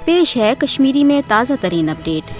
पेश है कश्मीरी में ताज़ा तरीन अपडेट।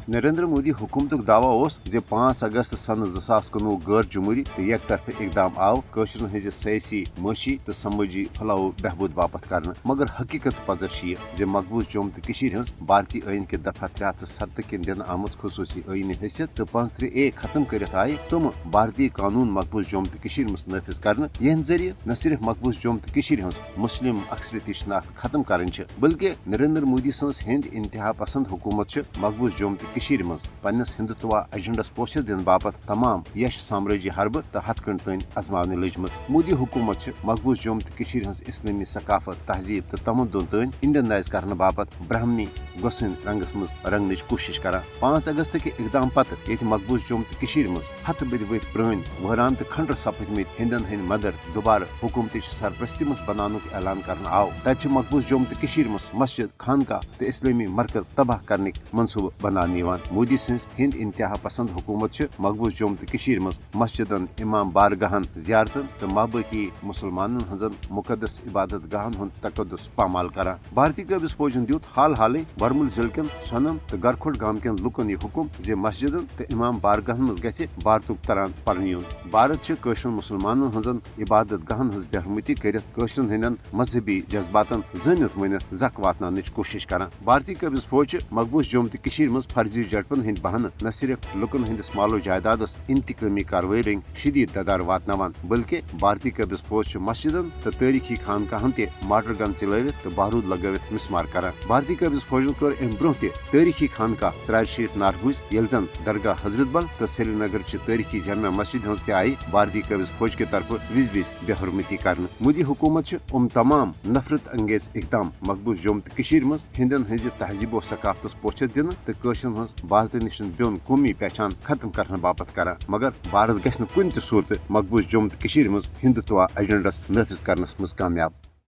नरेंद्र मोदी हुकूमत दावा जे 5 अगस्त सन 2019 गैर जमहूरी तो एक तरफ इकदाम आव कशरन हज सियासी मशी तो समाजी फलाह बहबूद बापत कर, मगर हकीकत पजर जे मकबूज जम्मू तो हज भारतीय आइन के दफा 370 किन दिन आमुत खसूसी आइनी हैसियत तो 35A खत्म कर आए तुम भारतीय कानून मकबूज जम्मू तो मज नाफिज कर, यह जरिए न सिर्फ मकबूज जम्मू तो हज मुस्लिम अक्सरियती शनाख्त खत्म कर, बल्कि नरेंद्र मोदी सज हिंद इंतहा पसंद हुकूमत मकबूज जम्मू तो मज पन्नस हिंदुत्वा एजेंडस पोषर दिन बापत तमाम यश साम्राज्य हरब तो हथकंड तन आजमाने लजम। मोदी हुकूमत मकबूज जम्मू तो हज इस्लामी सकाफत तहजीब तो तमदन तन इंडियनाइज करने बापत ब्राह्मणी गोसन रंगस मज रंगन कोशिश कर। 5 अगस्त के इकदाम पत ये मकबूज जम्मू तो मज हथ बद वर पुरान वहरान तो खंडर सपदमत हिंदन हंद मदर दोबारा हुकूमत सरपरस्ती मज बनान ऐलान कर आव। तत मकबूज जम्मू तो मज मस्जिद खानका तो इस्लामी मरकज तबाह करने मनसूब बनाने। मोदी सिंस हिंद इंतहा पसंद हुकूमत मकबूज जम्मू तो मज मस्जिदन इमाम बारगाहन जियारतन तो माबाकी मुसलमान हजन मुकदस इबादत गाहन हंद तकदस पामाल कर। भारतीय कबिस फौजन दियुत हाल हाल बरमुल जिले कन सोनम तो गरखोट गाम कन लुकन यह हुकुम जे मस्जिदन तो इमाम बारगाहन मज गि भारतुक तरान पर्न यून। भारत कशर मुसलमान हजन इबादत गाहन हज बेहरमती कर हंदन मजहबी जज्बातन जनित वनित जक वातन कोशिश कर। भारतीय कबिस फौज मकबूज जम्मू तो मज फर्जी झड़पन हंद बहान न सिर्फ लुकन हंदिस मालो जायदादस इंतकामी कार्रवाई रंग शदीद तदार वातनावान, बल्कि भारतीय कबिस फौज मस्जिदन तो तारीखी खानकाहन ते मार्टर गन चलवित तो बारूद लगवित मिसमार कर। भारतीय कबिस फौजन कर अम ब्रोह तारीखी खानका 43 नारगुज येल जन दरगाह हजरत बल तो श्रीनगर तारीखी जमा मस्जिद हज आई भारतीय कबिस फौज के तरफ विज विज बेहरमती कर। मोदी हुकूमत तमाम नफरत अंगेज इकदाम मकबूज जम्मू तो मज हिंदन हज तहजीब सकाफत पोछर दिन तो कशरन हज भारत निश ब्योन कौमी पहचान खत्म करने बापत कर, मगर भारत गि कुन सूरत मकबूज जम्मू तो मज हिंदुत्वा एजेंडस नाफिज करनस मज कामयाब।